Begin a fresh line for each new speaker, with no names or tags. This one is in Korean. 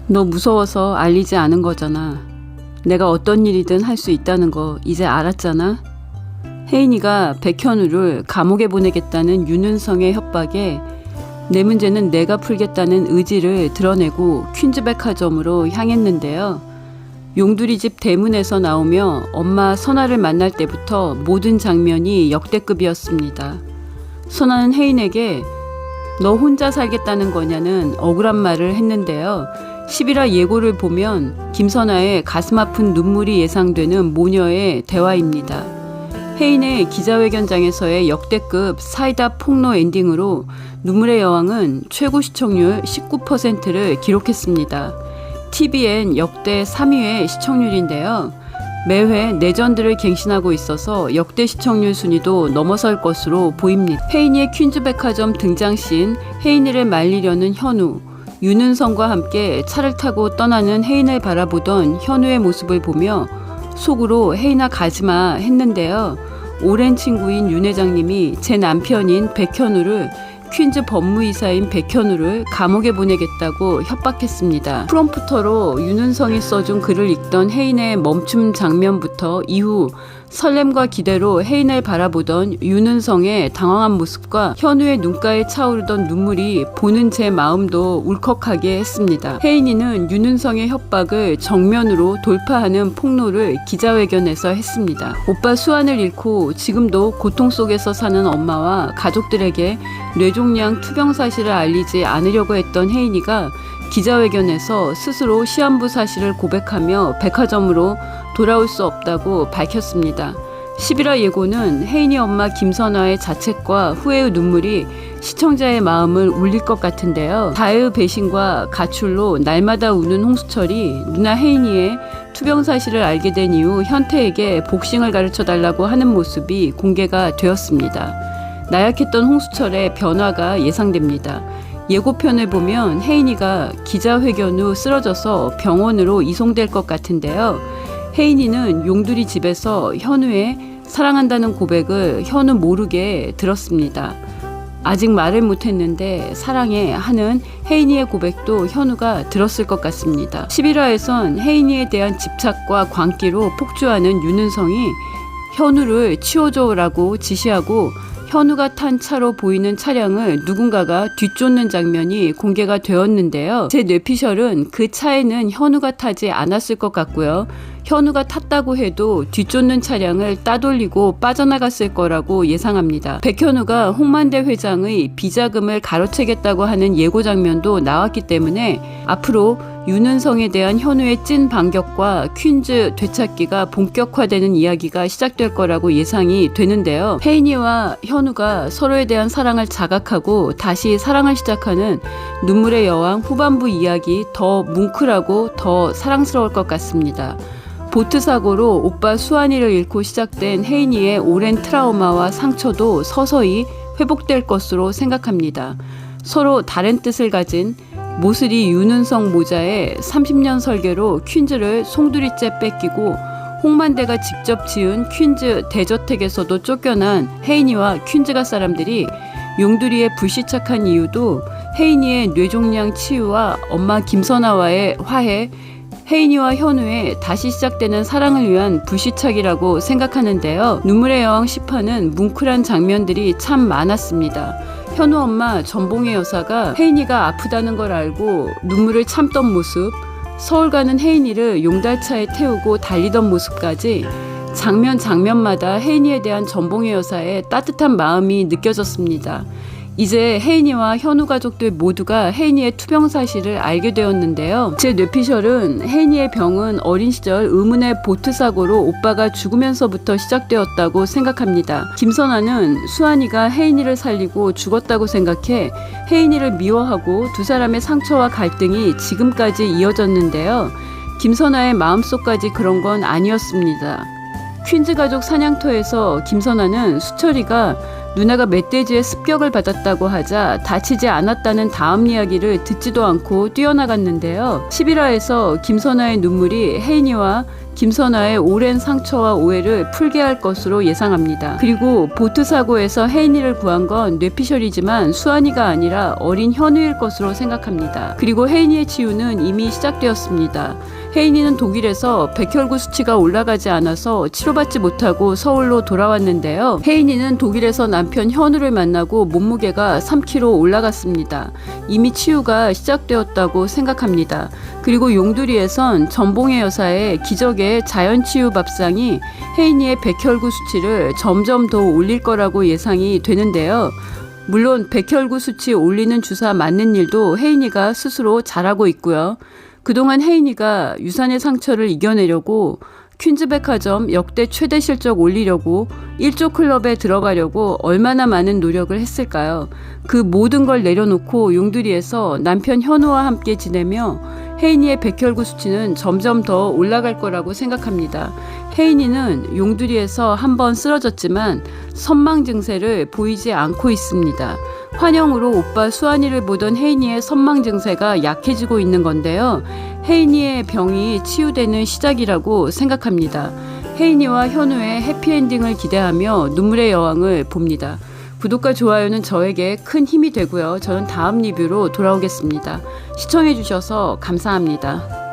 너 무서워서 알리지 않은 거잖아. 내가 어떤 일이든 할 수 있다는 거 이제 알았잖아. 혜인이가 백현우를 감옥에 보내겠다는 윤은성의 협박에 내 문제는 내가 풀겠다는 의지를 드러내고 퀸즈백화점으로 향했는데요. 용두리 집 대문에서 나오며 엄마 선아를 만날 때부터 모든 장면이 역대급이었습니다. 선아는 혜인에게 너 혼자 살겠다는 거냐는 억울한 말을 했는데요. 11화 예고를 보면 김선아의 가슴 아픈 눈물이 예상되는 모녀의 대화입니다. 혜인의 기자회견장에서의 역대급 사이다 폭로 엔딩으로 눈물의 여왕은 최고 시청률 19%를 기록했습니다. TVN 역대 3위의 시청률인데요. 매회 내전들을 갱신하고 있어서 역대 시청률 순위도 넘어설 것으로 보입니다. 혜인이의 퀸즈백화점 등장씬, 혜인이를 말리려는 현우, 윤은성과 함께 차를 타고 떠나는 혜인을 바라보던 현우의 모습을 보며 속으로 혜인아 가지마 했는데요. 오랜 친구인 윤 회장님이 제 남편인 백현우를 퀸즈 법무이사인 백현우를 감옥에 보내겠다고 협박했습니다. 프롬프터로 윤은성이 써준 글을 읽던 혜인의 멈춤 장면부터 이후 설렘과 기대로 혜인을 바라보던 윤은성의 당황한 모습과 현우의 눈가에 차오르던 눈물이 보는 제 마음도 울컥하게 했습니다. 혜인이는 윤은성의 협박을 정면으로 돌파하는 폭로를 기자회견에서 했습니다. 오빠 수환을 잃고 지금도 고통 속에서 사는 엄마와 가족들에게 뇌종양 투병 사실을 알리지 않으려고 했던 혜인이가 기자회견에서 스스로 시한부 사실을 고백하며 백화점으로 돌아올 수 없다고 밝혔습니다. 11화 예고는 혜인이 엄마 김선아의 자책과 후회의 눈물이 시청자의 마음을 울릴 것 같은데요. 다혜의 배신과 가출로 날마다 우는 홍수철이 누나 혜인이의 투병 사실을 알게 된 이후 현태에게 복싱을 가르쳐달라고 하는 모습이 공개가 되었습니다. 나약했던 홍수철의 변화가 예상됩니다. 예고편을 보면 혜인이가 기자회견 후 쓰러져서 병원으로 이송될 것 같은데요. 혜인이는 용두리 집에서 현우의 사랑한다는 고백을 현우 모르게 들었습니다. 아직 말을 못했는데 사랑해 하는 혜인이의 고백도 현우가 들었을 것 같습니다. 11화에선 혜인이에 대한 집착과 광기로 폭주하는 윤은성이 현우를 치워줘라고 지시하고 현우가 탄 차로 보이는 차량을 누군가가 뒤쫓는 장면이 공개가 되었는데요. 제 뇌피셜은 그 차에는 현우가 타지 않았을 것 같고요. 현우가 탔다고 해도 뒤쫓는 차량을 따돌리고 빠져나갔을 거라고 예상합니다. 백현우가 홍만대 회장의 비자금을 가로채겠다고 하는 예고 장면도 나왔기 때문에 앞으로 윤은성에 대한 현우의 찐 반격과 퀸즈 되찾기가 본격화되는 이야기가 시작될 거라고 예상이 되는데요. 혜인이와 현우가 서로에 대한 사랑을 자각하고 다시 사랑을 시작하는 눈물의 여왕 후반부 이야기 더 뭉클하고 더 사랑스러울 것 같습니다. 보트 사고로 오빠 수환이를 잃고 시작된 혜인이의 오랜 트라우마와 상처도 서서히 회복될 것으로 생각합니다. 서로 다른 뜻을 가진 모슬이 윤은성 모자에 30년 설계로 퀸즈를 송두리째 뺏기고 홍만대가 직접 지은 퀸즈 대저택에서도 쫓겨난 혜인이와 퀸즈가 사람들이 용두리에 불시착한 이유도 혜인이의 뇌종양 치유와 엄마 김선아와의 화해, 혜인이와 현우의 다시 시작되는 사랑을 위한 불시착이라고 생각하는데요. 눈물의 여왕 10화는 뭉클한 장면들이 참 많았습니다. 현우 엄마 전봉의 여사가 혜인이가 아프다는 걸 알고 눈물을 참던 모습, 서울 가는 혜인이를 용달차에 태우고 달리던 모습까지 장면마다 혜인이에 대한 전봉의 여사의 따뜻한 마음이 느껴졌습니다. 이제 혜인이와 현우 가족들 모두가 혜인이의 투병 사실을 알게 되었는데요. 제 뇌피셜은 혜인이의 병은 어린 시절 의문의 보트 사고로 오빠가 죽으면서부터 시작되었다고 생각합니다. 김선아는 수환이가 혜인이를 살리고 죽었다고 생각해 혜인이를 미워하고 두 사람의 상처와 갈등이 지금까지 이어졌는데요. 김선아의 마음속까지 그런 건 아니었습니다. 퀸즈 가족 사냥터에서 김선아는 수철이가 누나가 멧돼지의 습격을 받았다고 하자 다치지 않았다는 다음 이야기를 듣지도 않고 뛰어나갔는데요. 11화에서 김선아의 눈물이 혜인이와 김선아의 오랜 상처와 오해를 풀게 할 것으로 예상합니다. 그리고 보트 사고에서 혜인이를 구한 건 뇌피셜이지만 수환이가 아니라 어린 현우일 것으로 생각합니다. 그리고 혜인이의 치유는 이미 시작되었습니다. 혜인이는 독일에서 백혈구 수치가 올라가지 않아서 치료받지 못하고 서울로 돌아왔는데요. 혜인이는 독일에서 남편 현우를 만나고 몸무게가 3kg 올라갔습니다. 이미 치유가 시작되었다고 생각합니다. 그리고 용두리에선 전봉의 여사의 기적의 자연치유 밥상이 혜인이의 백혈구 수치를 점점 더 올릴 거라고 예상이 되는데요. 물론 백혈구 수치 올리는 주사 맞는 일도 혜인이가 스스로 잘하고 있고요. 그동안 혜인이가 유산의 상처를 이겨내려고 퀸즈백화점 역대 최대 실적 올리려고 1조 클럽에 들어가려고 얼마나 많은 노력을 했을까요? 그 모든 걸 내려놓고 용두리에서 남편 현우와 함께 지내며 혜인이의 백혈구 수치는 점점 더 올라갈 거라고 생각합니다. 혜인이는 용두리에서 한번 쓰러졌지만 선망 증세를 보이지 않고 있습니다. 환영으로 오빠 수환이를 보던 혜인이의 선망 증세가 약해지고 있는 건데요. 혜인이의 병이 치유되는 시작이라고 생각합니다. 혜인이와 현우의 해피엔딩을 기대하며 눈물의 여왕을 봅니다. 구독과 좋아요는 저에게 큰 힘이 되고요. 저는 다음 리뷰로 돌아오겠습니다. 시청해주셔서 감사합니다.